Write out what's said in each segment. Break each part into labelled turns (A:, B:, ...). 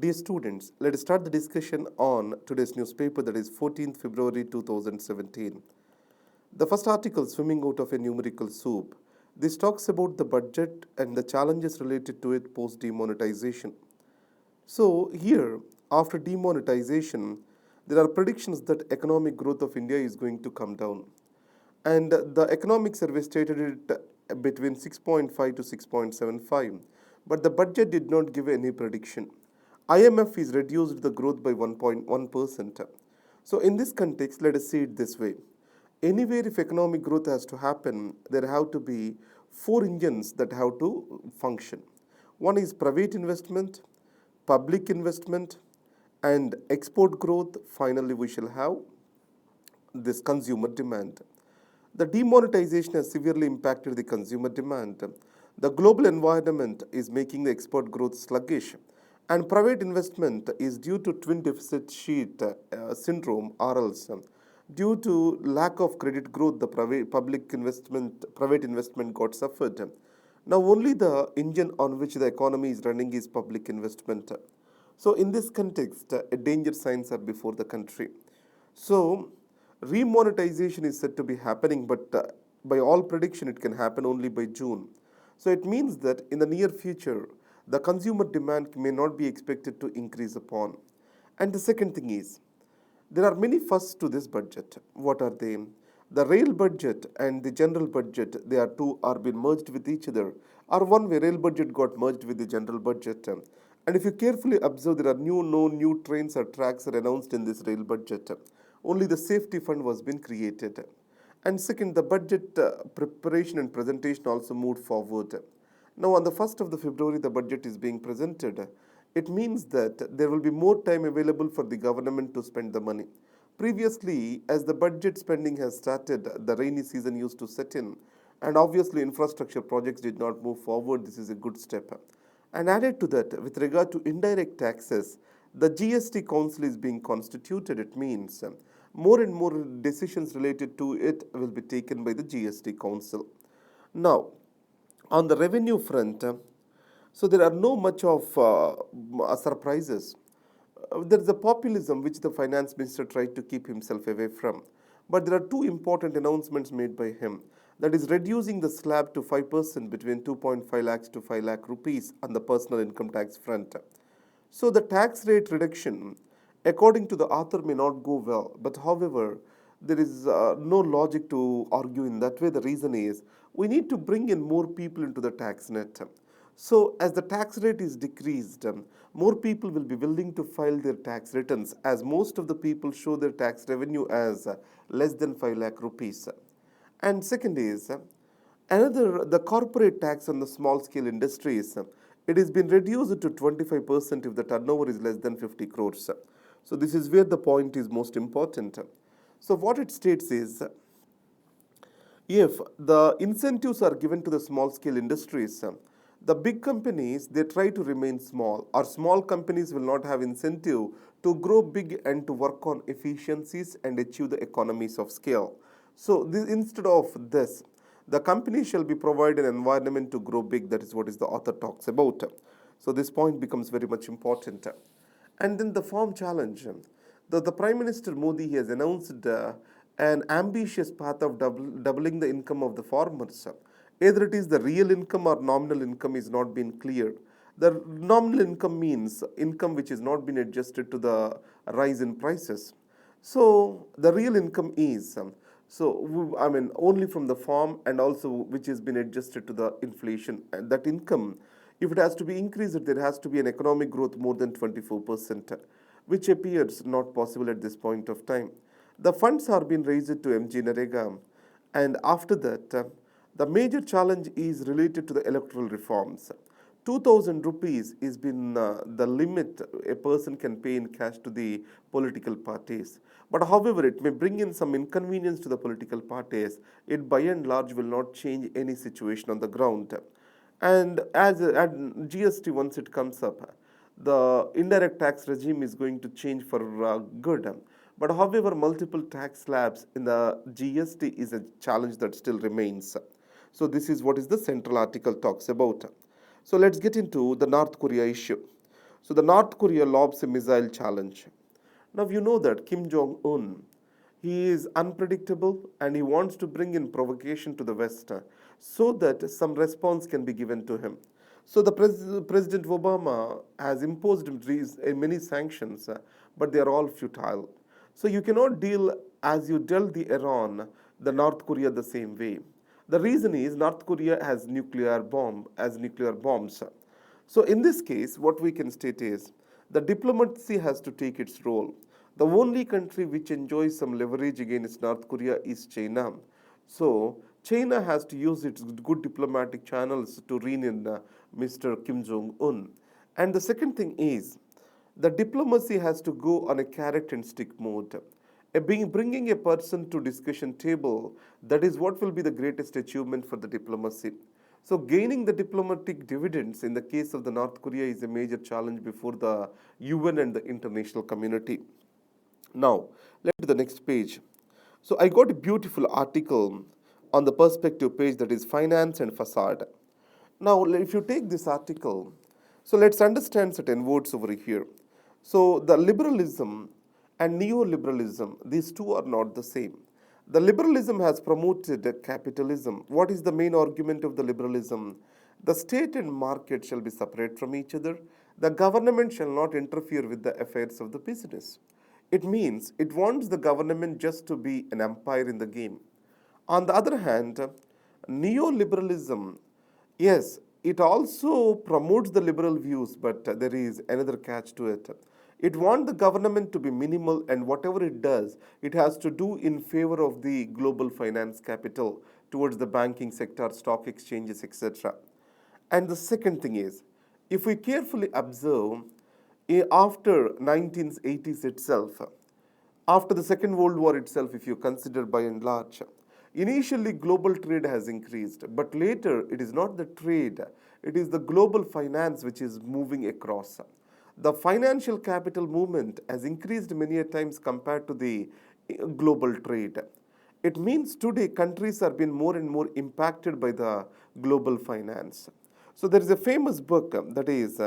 A: Dear students, let us start the discussion on today's newspaper, that is 14th February 2017. The first article, Swimming Out of a Numerical Soup. This talks about the budget and the challenges related to it post demonetization. So, here, after demonetization, there are predictions that economic growth of India is going to come down. And the economic survey stated it between 6.5 to 6.75, but the budget did not give any prediction. IMF is reduced the growth by 1.1%. So in this context, let us see it this way. Anywhere if economic growth has to happen, there have to be four engines that have to function. One is private investment, public investment, and export growth. Finally, we shall have this consumer demand. The demonetization has severely impacted the consumer demand. The global environment is making the export growth sluggish, and private investment is due to twin deficit sheet syndrome, or else due to lack of credit growth, the private investment got suffered. Now only the engine on which the economy is running is public investment. So in this context, danger signs are before the country. So remonetization is said to be happening, but by all prediction, it can happen only by June. So it means that in the near future, the consumer demand may not be expected to increase upon. And the second thing is, there are many firsts to this budget. What are they? The rail budget and the general budget, they are two are been merged with each other. Or one way, rail budget got merged with the general budget. And if you carefully observe, there are no new trains or tracks are announced in this rail budget. Only the safety fund was been created. And second, the budget preparation and presentation also moved forward. Now on the 1st of the February, the budget is being presented. It means that there will be more time available for the government to spend the money. Previously, as the budget spending has started, the rainy season used to set in, and obviously infrastructure projects did not move forward. This is a good step. And added to that, with regard to indirect taxes, the GST Council is being constituted. It means more and more decisions related to it will be taken by the GST Council. Now, on the revenue front, so there are no much of surprises. There is a populism which the finance minister tried to keep himself away from. But there are two important announcements made by him. That is reducing the slab to 5% between 2.5 lakhs to 5 lakh rupees on the personal income tax front. So the tax rate reduction, according to the author, may not go well. But however, there is no logic to argue in that way. The reason is we need to bring in more people into the tax net. So as the tax rate is decreased, more people will be willing to file their tax returns, as most of the people show their tax revenue as less than 5 lakh rupees. And second is the corporate tax on the small scale industries. It has been reduced to 25% if the turnover is less than 50 crores. So this is where the point is most important. So what it states is, if the incentives are given to the small scale industries, the big companies, they try to remain small, or small companies will not have incentive to grow big and to work on efficiencies and achieve the economies of scale. So instead of this, the company shall be provided an environment to grow big. That is what is the author talks about. So this point becomes very much important. And then the farm challenge. The Prime Minister Modi has announced an ambitious path of doubling the income of the farmers. Either it is the real income or nominal income is not been clear. The nominal income means income which is not been adjusted to the rise in prices. So the real income is, only from the farm, and also which has been adjusted to the inflation. And that income, if it has to be increased, there has to be an economic growth more than 24%, which appears not possible at this point of time. The funds are being raised to MG Narega, and after that, the major challenge is related to the electoral reforms. 2,000 rupees is been the limit a person can pay in cash to the political parties. But however, it may bring in some inconvenience to the political parties. It by and large will not change any situation on the ground. And as GST, once it comes up, the indirect tax regime is going to change for good. But however, multiple tax slabs in the GST is a challenge that still remains. So this is what is the central article talks about. So let's get into the North Korea issue. So the North Korea lobs a missile challenge. Now you know that Kim Jong-un, he is unpredictable and he wants to bring in provocation to the West so that some response can be given to him. So the President Obama has imposed many sanctions, but they are all futile. So you cannot deal as you dealt the Iran, the North Korea the same way. The reason is North Korea has nuclear bombs. So in this case, what we can state is the diplomacy has to take its role. The only country which enjoys some leverage against North Korea is China. So China has to use its good diplomatic channels to rein in Mr. Kim Jong-un. And the second thing is the diplomacy has to go on a carrot and stick mode. Bringing a person to discussion table, that is what will be the greatest achievement for the diplomacy. So gaining the diplomatic dividends in the case of the North Korea is a major challenge before the UN and the international community. Now, let's go to the next page. So I got a beautiful article on the perspective page, that is finance and facade. Now, if you take this article, so let's understand certain words over here. So the liberalism and neoliberalism, these two are not the same. The liberalism has promoted capitalism. What is the main argument of the liberalism? The state and market shall be separate from each other. The government shall not interfere with the affairs of the business. It means it wants the government just to be an umpire in the game. On the other hand, neoliberalism, yes, it also promotes the liberal views, but there is another catch to it. It wants the government to be minimal, and whatever it does, it has to do in favor of the global finance capital towards the banking sector, stock exchanges, etc. And the second thing is, if we carefully observe, after 1980s itself, after the Second World War itself, if you consider by and large, initially global trade has increased, but later it is not the trade, it is the global finance which is moving across. The financial capital movement has increased many a times compared to the global trade. It means today countries are being more and more impacted by the global finance. So there is a famous book that is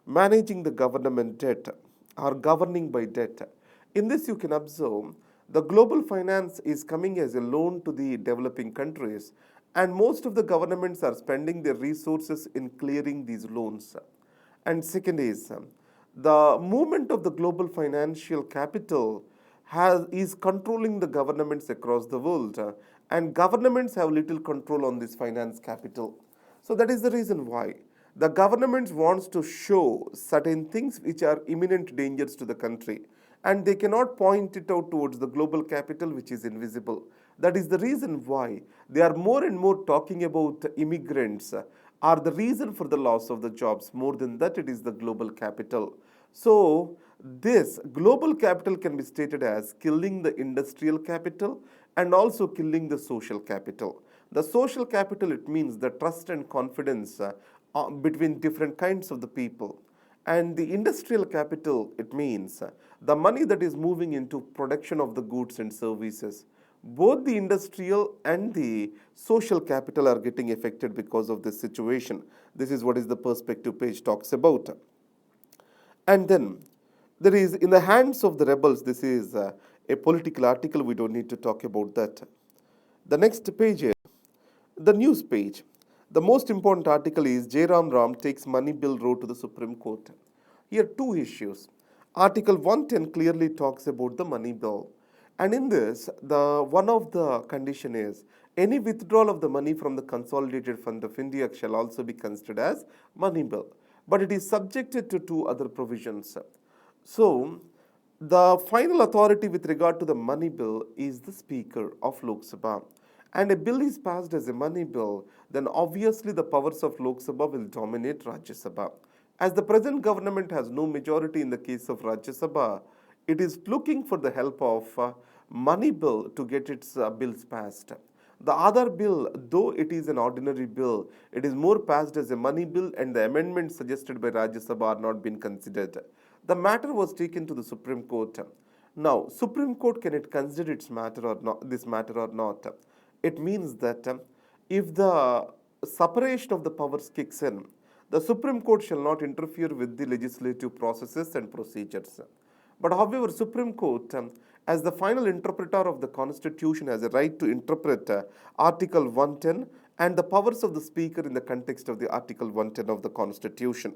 A: Managing the Government Debt or Governing by Debt. In this you can observe the global finance is coming as a loan to the developing countries, and most of the governments are spending their resources in clearing these loans. And second is the movement of the global financial capital is controlling the governments across the world, and governments have little control on this finance capital. So that is the reason why the governments wants to show certain things which are imminent dangers to the country, and they cannot point it out towards the global capital which is invisible. That is the reason why they are more and more talking about immigrants are the reason for the loss of the jobs. More than that, it is the global capital. So this global capital can be stated as killing the industrial capital and also killing the social capital. The social capital, it means the trust and confidence between different kinds of the people. And the industrial capital, it means the money that is moving into production of the goods and services. Both the industrial and the social capital are getting affected because of this situation. This is what is the perspective page talks about. And then there is in the hands of the rebels, this is a political article, we don't need to talk about that. The next page is the news page. The most important article is Jairam Ram takes money bill road to the Supreme Court. Here two issues. Article 110 clearly talks about the money bill. And in this, one of the condition is any withdrawal of the money from the Consolidated Fund of India shall also be considered as money bill. But it is subjected to two other provisions. So, the final authority with regard to the money bill is the Speaker of Lok Sabha. And a bill is passed as a money bill, then obviously the powers of Lok Sabha will dominate Rajya Sabha. As the present government has no majority in the case of Rajya Sabha, it is looking for the help of money bill to get its bills passed. The other bill, though it is an ordinary bill, it is more passed as a money bill, and the amendments suggested by Rajya Sabha are not being considered. The matter was taken to the Supreme Court. Now, Supreme Court, can it consider its matter or not, this matter or not? It means that if the separation of the powers kicks in, The Supreme Court shall not interfere with the legislative processes and procedures. But however, Supreme Court, as the final interpreter of the Constitution, has a right to interpret Article 110 and the powers of the Speaker in the context of the Article 110 of the Constitution.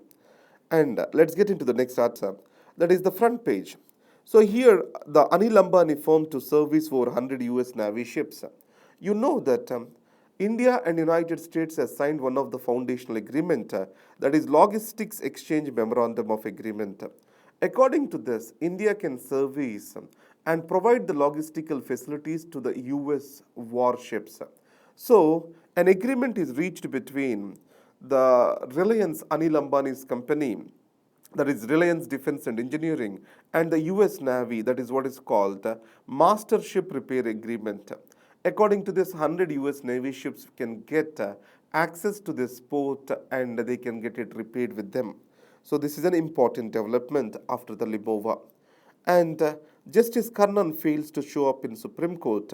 A: And let's get into the next answer. That is the front page. So here, the Anil Ambani firm to service over 100 US Navy ships. You know that India and United States has signed one of the foundational agreement, that is Logistics Exchange Memorandum of Agreement. According to this, India can service and provide the logistical facilities to the US warships. So, an agreement is reached between the Reliance Anil Ambani's company, that is Reliance Defense and Engineering, and the US Navy, that is what is called the Master Ship Repair Agreement. According to this, 100 US Navy ships can get access to this port and they can get it repaired with them. So this is an important development after the Libova. And Justice Karnan fails to show up in Supreme Court.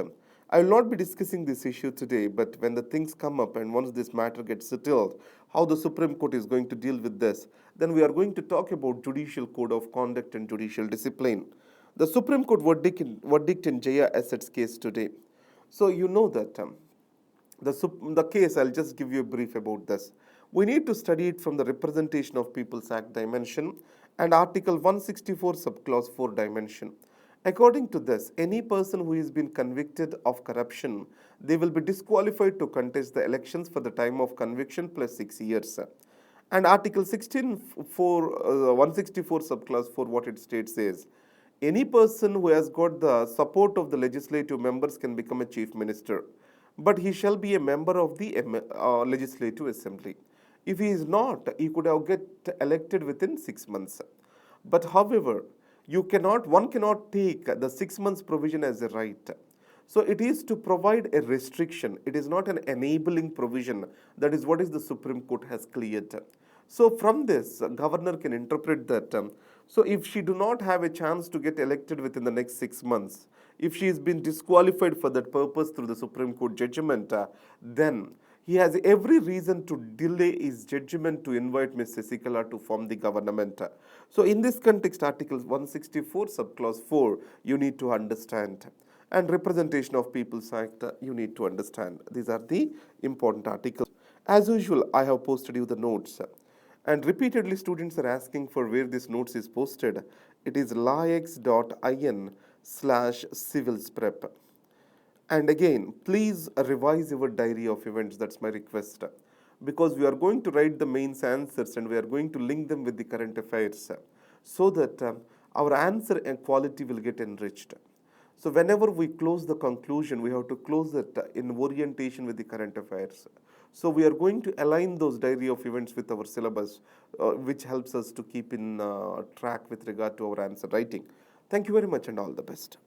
A: I will not be discussing this issue today, but when the things come up and once this matter gets settled, how the Supreme Court is going to deal with this, then we are going to talk about Judicial Code of Conduct and Judicial Discipline. The Supreme Court verdict in Jaya Assets case today. So you know that the case, I'll just give you a brief about this. We need to study it from the Representation of People's Act dimension and Article 164 subclause 4 dimension. According to this, any person who has been convicted of corruption, they will be disqualified to contest the elections for the time of conviction plus 6 years. And Article 164 subclause 4, what it states is, any person who has got the support of the legislative members can become a chief minister, but he shall be a member of the legislative assembly. If he is not, he could have get elected within 6 months. But however, one cannot take the 6 months provision as a right. So it is to provide a restriction. It is not an enabling provision. That is what is the Supreme Court has cleared. So from this, governor can interpret that. So if she do not have a chance to get elected within the next 6 months, if she has been disqualified for that purpose through the Supreme Court judgment, then he has every reason to delay his judgment to invite Ms. Sasikala to form the government. So in this context, Article 164 subclause 4, you need to understand. And Representation of People's Act, you need to understand. These are the important articles. As usual, I have posted you the notes. And repeatedly, students are asking for where this notes is posted. It is lax.in/civils-prep. And again, please revise your diary of events. That's my request. Because we are going to write the mains answers and we are going to link them with the current affairs so that our answer and quality will get enriched. So whenever we close the conclusion, we have to close it in orientation with the current affairs. So we are going to align those diary of events with our syllabus, which helps us to keep in track with regard to our answer writing. Thank you very much and all the best.